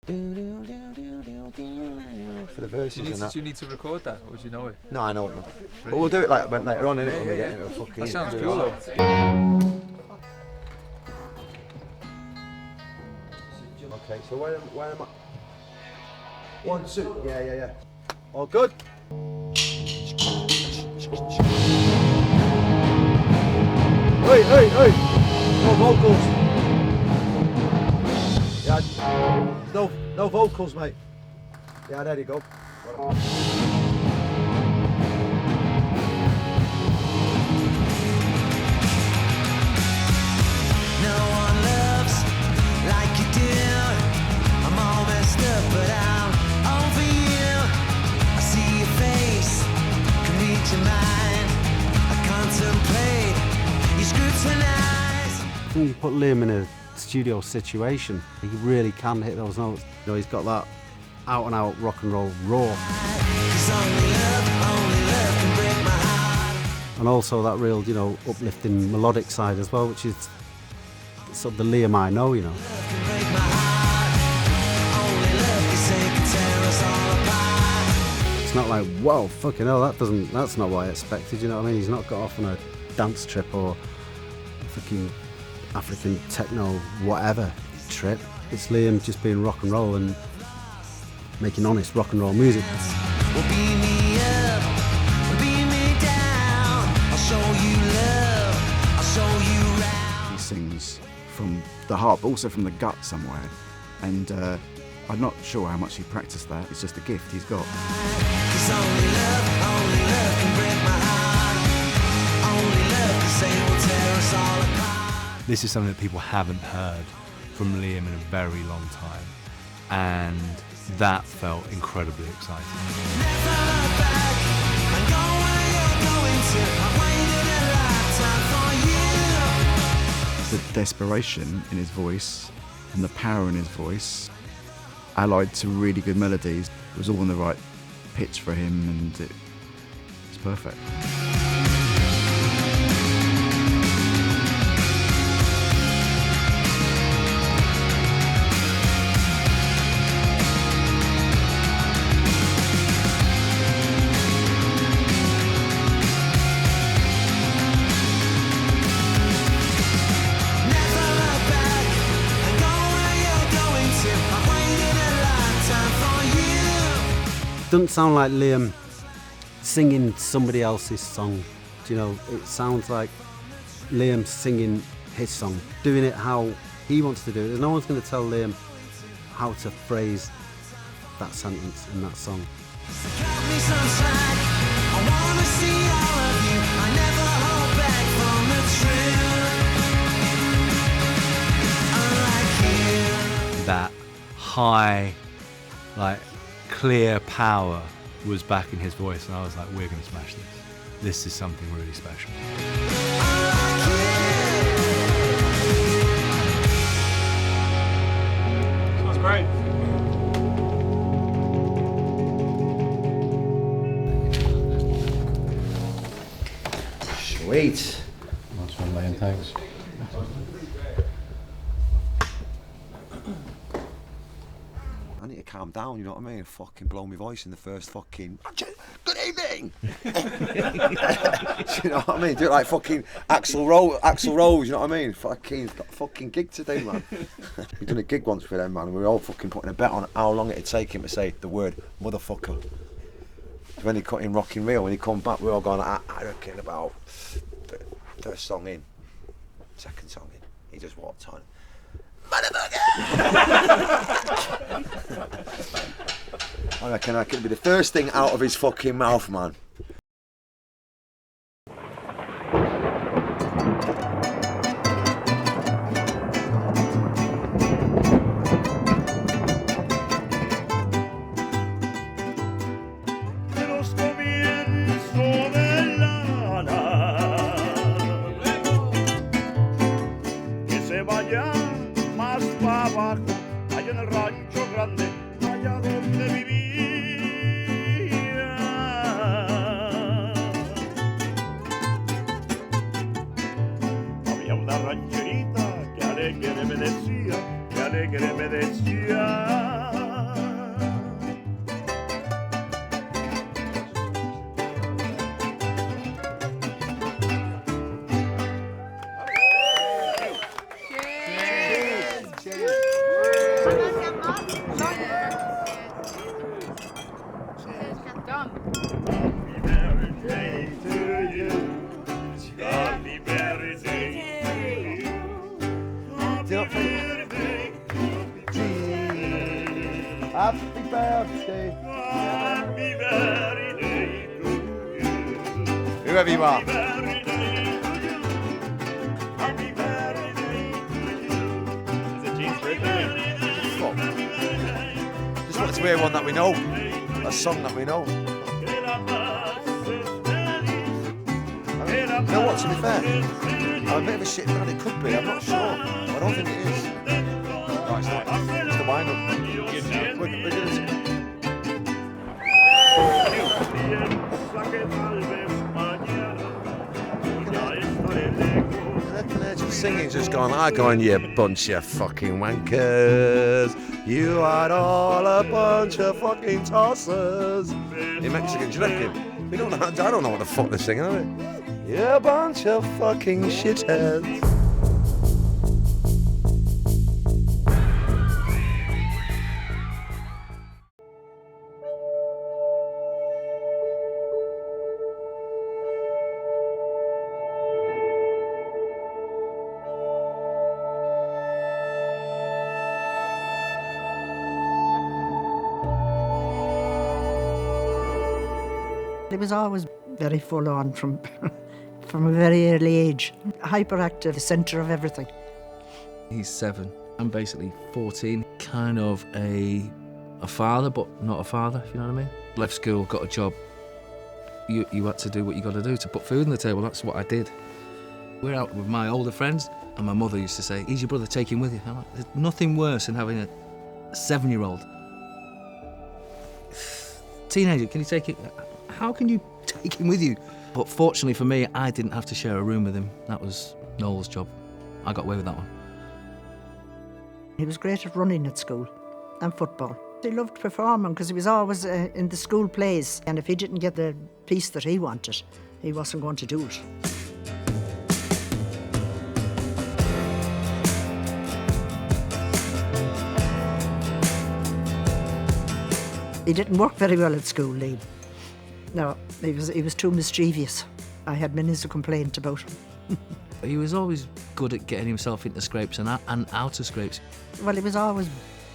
For the verses Do you need to record that, or do you know it? No, I know it. But we'll do it like later on, innit? When we get into a fucking... That sounds cool, though. Okay, so where am I? 1, 2. Yeah. All good? Hey! No vocals. Yeah, no vocals, mate. Yeah, there you go. No one loves like you do. I'm all messed up, but I'm over you. I see your face, can read your mind. I contemplate, you scrutinize. I think you put Liam in a studio situation, he really can hit those notes. You know, he's got that out and out rock and roll raw. Only love can break my heart. And also that real, you know, uplifting melodic side as well, which is sort of the Liam I know, you know. Love can break my heart. Only love can sink and tear us all apart. It's not like, whoa, fucking hell, that's not what I expected, you know what I mean? He's not got off on a dance trip or a fucking African techno whatever trip. It's Liam just being rock and roll and making honest rock and roll music. Well, beam me up, beam me down. I'll show you love, I'll show you round. He sings from the heart, but also from the gut somewhere. And I'm not sure how much he practiced that. It's just a gift he's got. 'Cause only love can break my heart. Only love can say will tear us all apart. This is something that people haven't heard from Liam in a very long time, and that felt incredibly exciting. Never look back and go where you're going to. I've waited a lifetime for you. The desperation in his voice and the power in his voice, allied to really good melodies, was all in the right pitch for him, and it's perfect. Never look back and go where you're going to. I've waited a lifetime for you. Doesn't sound like Liam singing somebody else's song. Do you know, it sounds like Liam singing his song, doing it how he wants to do it. There's no one's going to tell Liam how to phrase that sentence in that song. Cut me some slack. I wanna see all of you. I never hold back from the truth. Unlike you. That high, like clear power was back in his voice, and I was like, we're going to smash this. This is something really special. Sounds great. Sweet. Nice one, Liam, thanks. I need to calm down, you know what I mean? Fucking blow my voice in the first fucking... Good evening! You know what I mean? Do it like fucking Axl Rose, you know what I mean? Fucking, got a fucking gig to do, man. We done a gig once with them, man, and we were all fucking putting a bet on how long it'd take him to say the word motherfucker. When he cut in Rockin' Real, when he come back, we were all going, I reckon about first song in, second song in, he just walked on. Motherfucker! I reckon that could be the first thing out of his fucking mouth, man. De los comienzos de lana, que se vaya más para abajo, allá en el rancho grande, allá donde vivía. Había una rancherita que alegre me decía, birthday to you. Happy birthday to you. Happy birthday. Happy birthday. Happy birthday to you. Whoever you are. Happy birthday to you. Happy birthday to you. Is it Jean's birthday? Just wanted to hear one that we know. A song that we know. You know what, to be fair, I'm a bit of a shit fan, it could be, I'm not sure. I don't think it is. No, it's not. It's the wind-up. We're gonna... Singing just going, I go on, you bunch of fucking wankers. You are all a bunch of fucking tossers. In Mexican, do you reckon? We don't know, I don't know what the fuck they're singing, are they? You a bunch of fucking shitheads. He was always very full on from a very early age. Hyperactive, centre of everything. He's 7. I'm basically 14. Kind of a father, but not a father, if you know what I mean. Left school, got a job. You had to do what you got to do to put food on the table. That's what I did. We're out with my older friends, and my mother used to say, "He's your brother, take him with you." I'm like, there's nothing worse than having a 7-year-old. Teenager, can you take it? How can you take him with you? But fortunately for me, I didn't have to share a room with him. That was Noel's job. I got away with that one. He was great at running at school and football. He loved performing because he was always in the school plays, and if he didn't get the piece that he wanted, he wasn't going to do it. He didn't work very well at school, Liam. No, he was too mischievous. I had many a complaint about him. He was always good at getting himself into scrapes and out of scrapes. Well, he was always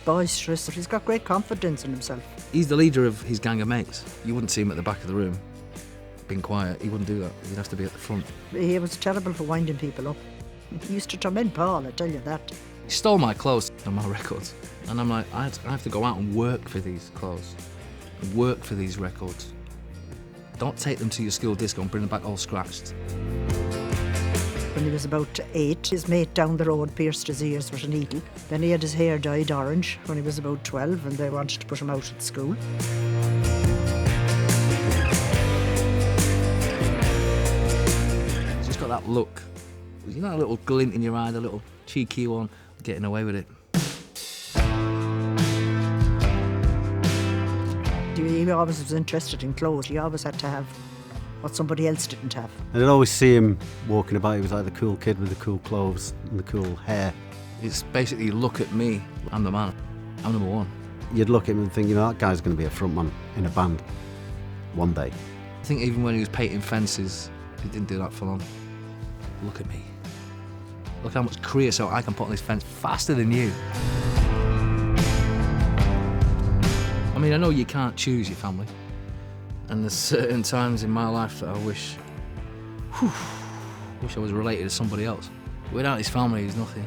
boisterous. He's got great confidence in himself. He's the leader of his gang of mates. You wouldn't see him at the back of the room, being quiet. He wouldn't do that. He'd have to be at the front. He was terrible for winding people up. He used to torment Paul, I tell you that. He stole my clothes and my records. And I'm like, I have to go out and work for these clothes, work for these records. Don't take them to your school disco and bring them back all scratched. When he was about 8, his mate down the road pierced his ears with a needle. Then he had his hair dyed orange when he was about 12, and they wanted to put him out at school. He's just got that look. You know, a little glint in your eye, a little cheeky one, getting away with it. He always was interested in clothes. He always had to have what somebody else didn't have. And I'd always see him walking about. He was like the cool kid with the cool clothes and the cool hair. It's basically, look at me. I'm the man. I'm number one. You'd look at him and think, you know, that guy's going to be a frontman in a band one day. I think even when he was painting fences, he didn't do that for long. Look at me. Look how much creosote I can put on this fence faster than you. I mean, I know you can't choose your family, and there's certain times in my life that I wish I was related to somebody else. Without his family, he's nothing.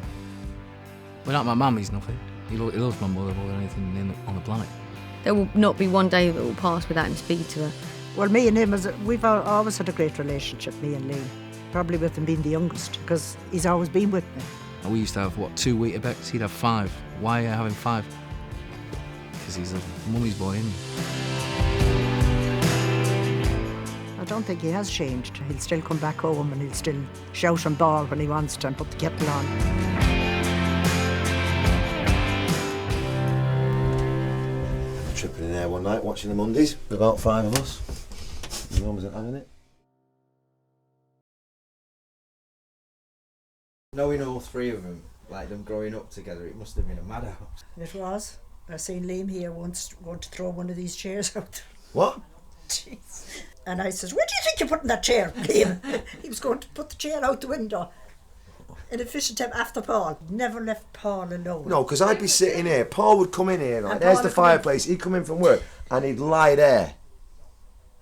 Without my mum, he's nothing. He loves my mother more than anything on the planet. There will not be one day that will pass without him speaking to her. Well, me and him, we've always had a great relationship, me and Liam. Probably with him being the youngest, because he's always been with me. We used to have, 2 Weetabix? He'd have 5. Why are you having 5? Because he's a mummy's boy, isn't he? I don't think he has changed. He'll still come back home and he'll still shout and bawl when he wants to and put the kettle on. Tripping in there one night watching the Mondays with about 5 of us. My mum wasn't having it. Knowing all 3 of them, like them growing up together, it must have been a madhouse. It was. I seen Liam here once going to throw one of these chairs out. What? Jeez. And I says, where do you think you're putting that chair, Liam? He was going to put the chair out the window. In a fishing time after Paul. Never left Paul alone. No, because I'd be sitting here. Paul would come in here, right? And There's Paul the would come in. fireplace. He'd come in from work and he'd lie there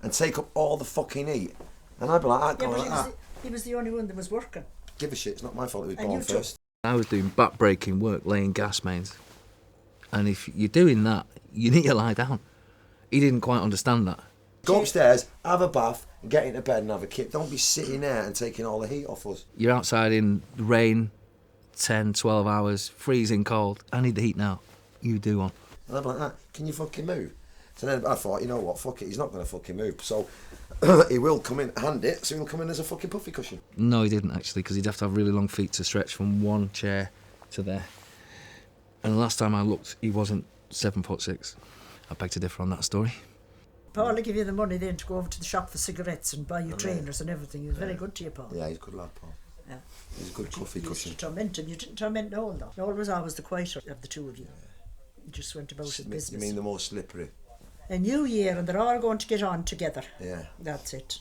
and take up all the fucking heat. And I'd be like, I'd go like that. He was the only one that was working. Give a shit, it's not my fault he was And born you took- first. I was doing back-breaking work, laying gas mains. And if you're doing that, you need to lie down. He didn't quite understand that. Go upstairs, have a bath, and get into bed and have a kip. Don't be sitting there and taking all the heat off us. You're outside in the rain, 10, 12 hours, freezing cold. I need the heat now. You do one. And I'd be like that, can you fucking move? So then I thought, you know what, fuck it, he's not going to fucking move. So he will come in, hand it, so he'll come in as a fucking puffy cushion. No, he didn't actually, because he'd have to have really long feet to stretch from one chair to there. And the last time I looked, he wasn't 7'6". I beg to differ on that story. Paul will give you the money then to go over to the shop for cigarettes and buy you trainers and everything. He was very good to you, Paul. Yeah, he's a good lad, Paul. Yeah. He's a good puffy You used cushion. to torment him. You didn't torment Noel, though. Noel was always the quieter of the two of you. You just went about his You business. mean the more slippery? A new year and they're all going to get on together. Yeah. That's it.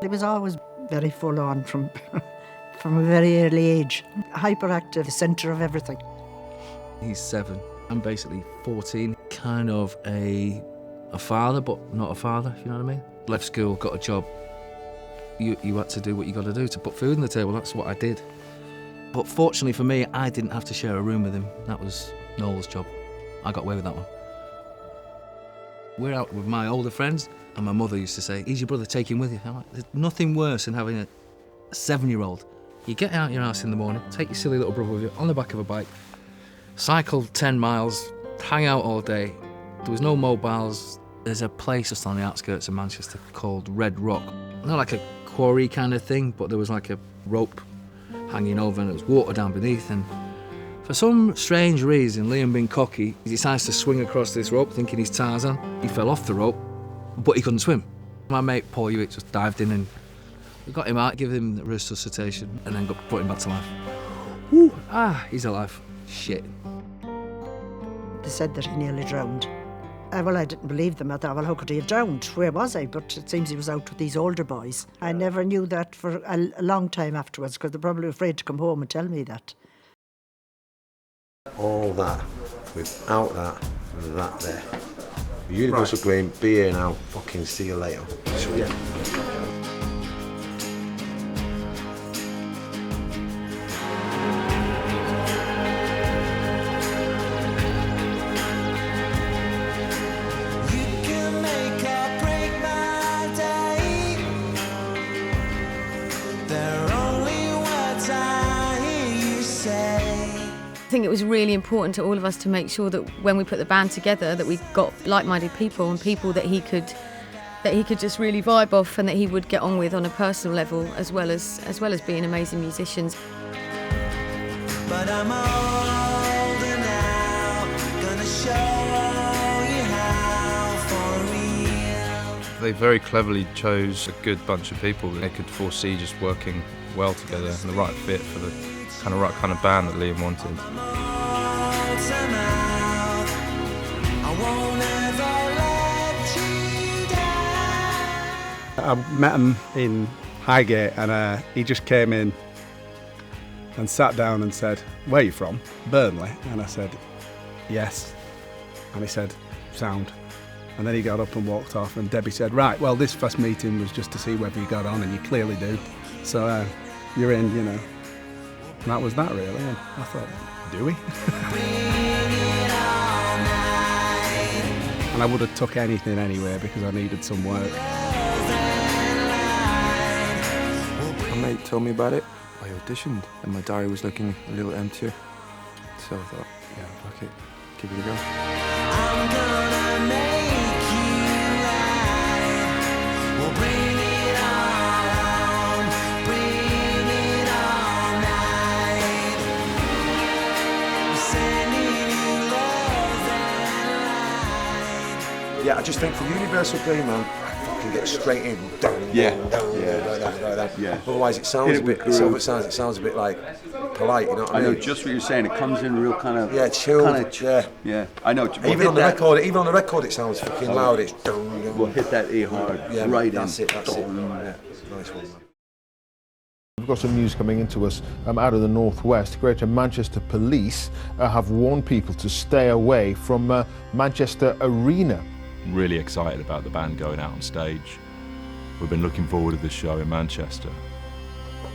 He was always very full on from a very early age. Hyperactive, the centre of everything. He's 7. I'm basically 14. Kind of a father, but not a father, if you know what I mean. Left school, got a job. You had to do what you got to do to put food on the table. That's what I did. But fortunately for me, I didn't have to share a room with him. That was Noel's job. I got away with that one. We're out with my older friends, and my mother used to say, "He's your brother, take him with you." I'm like, there's nothing worse than having a 7-year-old. You get out your house in the morning, take your silly little brother with you on the back of a bike, cycle 10 miles, hang out all day. There was no mobiles. There's a place just on the outskirts of Manchester called Red Rock. Not like a quarry kind of thing, but there was like a rope hanging over and there was water down beneath. And for some strange reason, Liam being cocky, he decides to swing across this rope thinking he's Tarzan. He fell off the rope, but he couldn't swim. My mate Paul Hewitt just dived in and we got him out, gave him resuscitation, and then brought him back to life. Woo! He's alive. Shit. They said that he nearly drowned. Well, I didn't believe them. I thought, well, how could he have drowned? Where was I? But it seems he was out with these older boys. I never knew that for a long time afterwards because they're probably afraid to come home and tell me that. All that, without that there. Universal Green, be here now, fucking see you later. So, yeah. I think it was really important to all of us to make sure that when we put the band together that we got like-minded people and people that he could just really vibe off and that he would get on with on a personal level as well as being amazing musicians. But I'm older now, gonna show you how for real. They very cleverly chose a good bunch of people that they could foresee just working well together and the right fit for the right kind of band that Liam wanted. I met him in Highgate and he just came in and sat down and said, "Where are you from?" "Burnley." And I said, "Yes." And he said, "Sound." And then he got up and walked off and Debbie said, "Right, well, this first meeting was just to see whether you got on and you clearly do. So you're in, you know." And that was that really, and I thought, do we? And I would have took anything anyway because I needed some work. My mate told me about it. I auditioned and my diary was looking a little emptier. So I thought, yeah, fuck it, give it a go. I'm gonna make you right. We'll bring it on, bring it all night. We're sending you love and light. I just think for Universal D, man, fucking get straight in. Yeah. Like that. Yeah. Otherwise, it sounds a bit. It sounds a bit like polite. You know what I mean? I know just what you're saying. It comes in real kind of. Yeah, chilled. Yeah. I know. Even on the record, it sounds fucking loud. It's. We'll hit that E hard. Yeah, right. That's in. it. That's it. Yeah. Nice one, man. We've got some news coming into us out of the northwest. Greater Manchester Police have warned people to stay away from Manchester Arena. Really excited about the band going out on stage. We've been looking forward to this show in Manchester.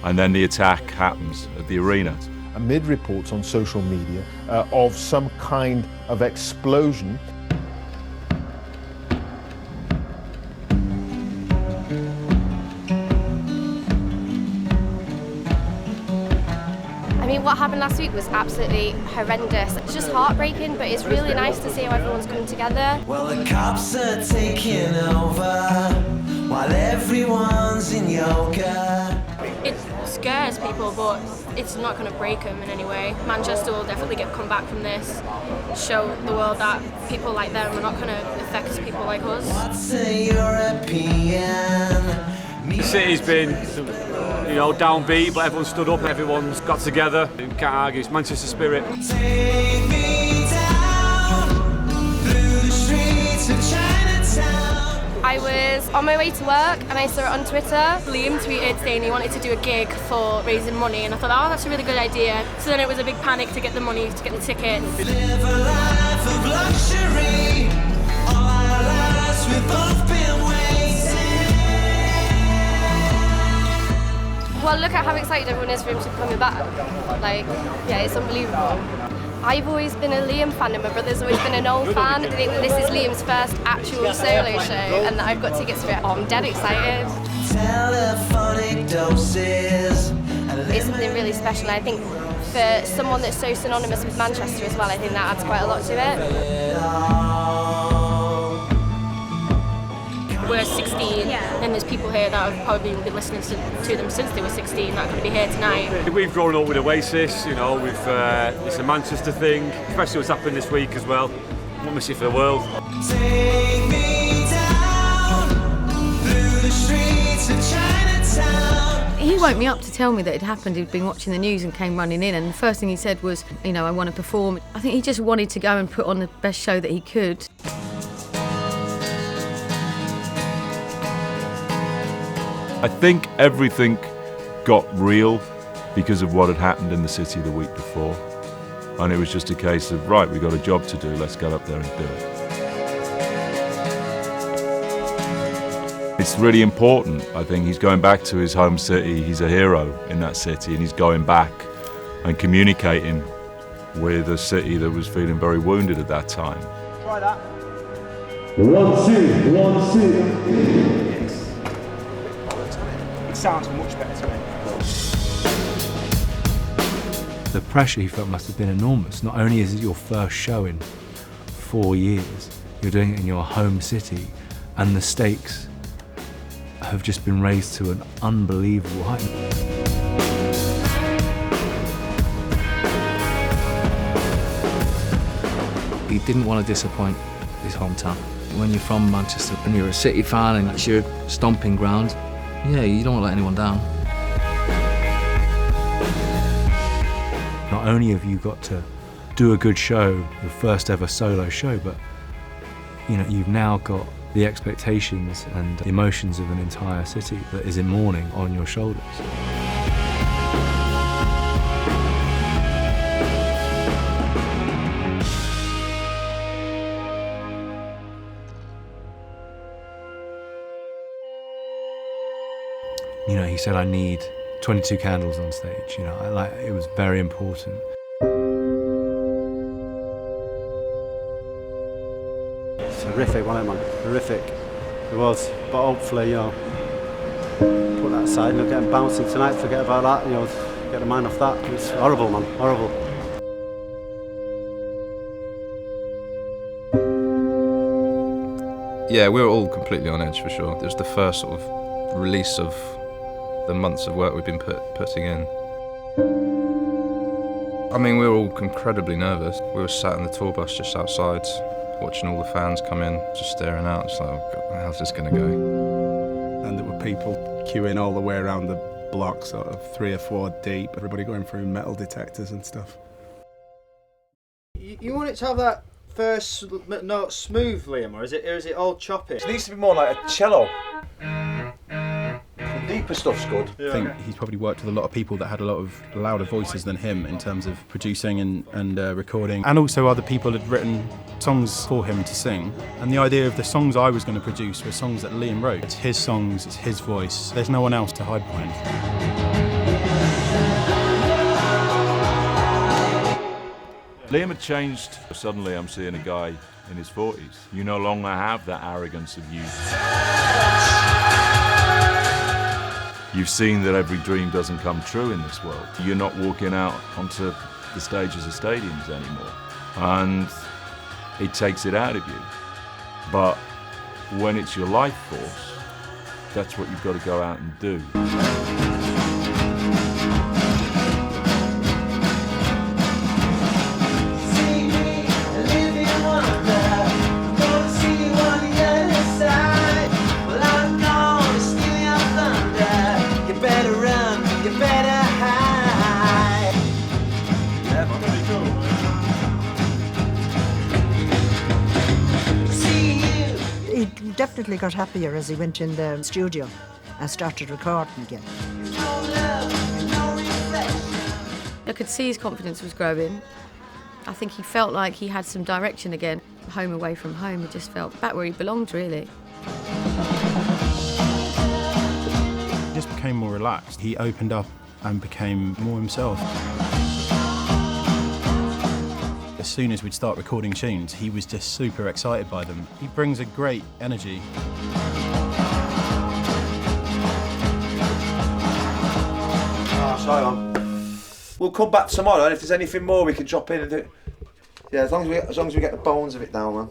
And then the attack happens at the arena. Amid reports on social media of some kind of explosion. I mean, what happened last week was absolutely horrendous. It's just heartbreaking, but it's really nice to see how everyone's coming together. Well, the cops are taking over while everyone's in yoga. It scares people, but it's not going to break them in any way. Manchester will definitely come back from this, show the world that people like them are not going to affect people like us. What's a European? The city's been, downbeat, but everyone stood up, everyone's got together. You can't argue, it's Manchester spirit. Take me down through the streets of Chinatown. I was on my way to work and I saw it on Twitter. Liam tweeted saying he wanted to do a gig for raising money, and I thought, oh, that's a really good idea. So then it was a big panic to get the money, to get the tickets. Live a life of luxury. All our lives we've both been waiting. Well, look at how excited everyone is for him to be coming back. It's unbelievable. I've always been a Liam fan and my brother's always been an old fan. I think that this is Liam's first actual solo show and that I've got tickets for it. Oh, I'm dead excited. Telephonic doses. It's something really special, and I think for someone that's so synonymous with Manchester as well, I think that adds quite a lot to it. We're 16, and there's people here that have probably been listening to them since they were 16 that could be here tonight. We've grown up with Oasis, it's a Manchester thing, especially what's happened this week as well. Won't miss it for the world. Take me down through the streets of Chinatown. He woke me up to tell me that it happened. He'd been watching the news and came running in, and the first thing he said was, I want to perform. I think he just wanted to go and put on the best show that he could. I think everything got real because of what had happened in the city the week before. And it was just a case of, right, we've got a job to do, let's get up there and do it. It's really important. I think he's going back to his home city. He's a hero in that city, and he's going back and communicating with a city that was feeling very wounded at that time. Try that. 1, 2, 1, 2. It sounds much better to me. The pressure he felt must have been enormous. Not only is it your first show in 4 years, you're doing it in your home city, and the stakes have just been raised to an unbelievable height. He didn't want to disappoint his hometown. When you're from Manchester and you're a City fan and it's your stomping ground, you don't want to let anyone down. Not only have you got to do a good show, your first ever solo show, but you've now got the expectations and the emotions of an entire city that is in mourning on your shoulders. He said, I need 22 candles on stage, it was very important. It's horrific, wasn't it, man? Horrific. It was, but hopefully, put that aside, get them bouncing tonight, forget about that, get the mind off that. It's horrible, man, horrible. Yeah, we were all completely on edge for sure. It was the first sort of release of the months of work we've been putting in. I mean, we were all incredibly nervous. We were sat in the tour bus just outside watching all the fans come in, just staring out, just like, oh God, how's this going to go? And there were people queuing all the way around the block, sort of 3 or 4 deep, everybody going through metal detectors and stuff. You want it to have that first note smooth, Liam, or is it all choppy? It needs to be more like a cello. The deeper stuff's good. I think he's probably worked with a lot of people that had a lot of louder voices than him in terms of producing and recording. And also other people had written songs for him to sing. And the idea of the songs I was going to produce were songs that Liam wrote. It's his songs, it's his voice. There's no one else to hide behind. Liam had changed. Suddenly I'm seeing a guy in his 40s. You no longer have that arrogance of youth. You've seen that every dream doesn't come true in this world. You're not walking out onto the stages of stadiums anymore. And it takes it out of you. But when it's your life force, that's what you've got to go out and do. Definitely got happier as he went in the studio and started recording again. I could see his confidence was growing. I think he felt like he had some direction again. Home away from home, he just felt back where he belonged, really. He just became more relaxed. He opened up and became more himself. As soon as we'd start recording tunes, he was just super excited by them. He brings a great energy. Oh, sorry, man. We'll come back tomorrow, and if there's anything more, we can drop in and do it. Yeah, as long as we get the bones of it down, man.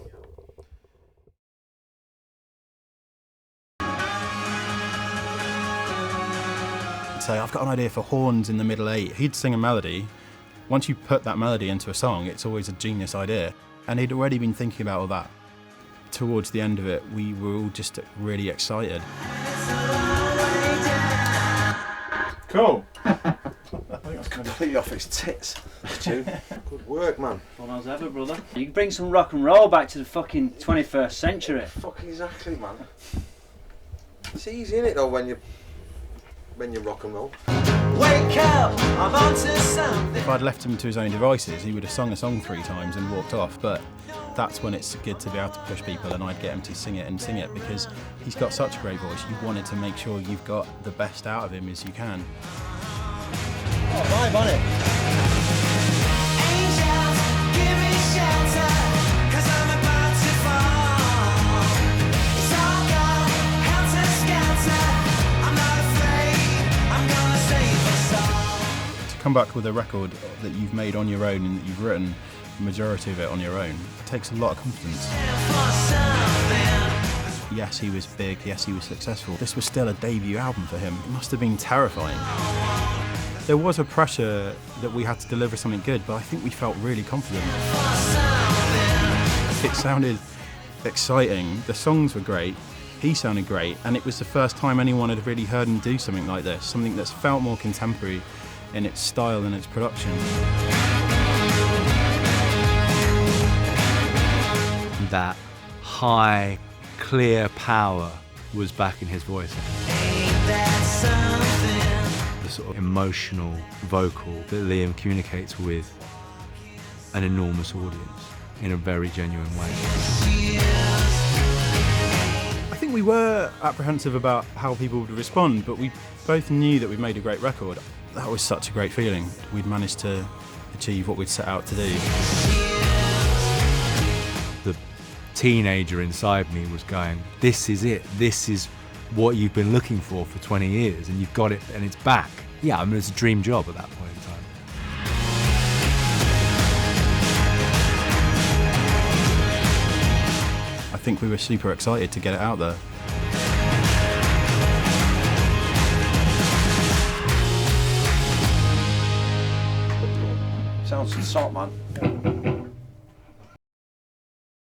Say, I've got an idea for horns in the middle 8. He'd sing a melody. Once you put that melody into a song, it's always a genius idea. And he'd already been thinking about all that. Towards the end of it, we were all just really excited. Cool. I think that's completely off its tits. Good work, man. Well, as ever, brother. You can bring some rock and roll back to the fucking 21st century. Fucking exactly, man. It's easy, isn't it, though, when you rock and roll. Wake up, I'm onto something. If I'd left him to his own devices, he would have sung a song 3 times and walked off. But that's when it's good to be able to push people, and I'd get him to sing it because he's got such a great voice. You wanted to make sure you've got the best out of him as you can. Oh, vibe on it. Angels, give me shelter, 'cause I'm about to fall. It's all gone, helter-skelter. I'm not afraid, I'm gonna save us all. To come back with a record that you've made on your own and that you've written the majority of it on your own, it takes a lot of confidence. Yes, he was big, yes, he was successful. This was still a debut album for him. It must have been terrifying. There was a pressure that we had to deliver something good, but I think we felt really confident. It sounded exciting, the songs were great, he sounded great, and it was the first time anyone had really heard him do something like this, something that's felt more contemporary in its style and its production. That high, clear power was back in his voice. The sort of emotional vocal that Liam communicates with an enormous audience in a very genuine way. I think we were apprehensive about how people would respond, but we both knew that we'd made a great record. That was such a great feeling. We'd managed to achieve what we'd set out to do. The teenager inside me was going, this is it, this is what you've been looking for 20 years, and you've got it, and it's back. Yeah, I mean, it's a dream job at that point in time. I think we were super excited to get it out there. Sounds salt, man.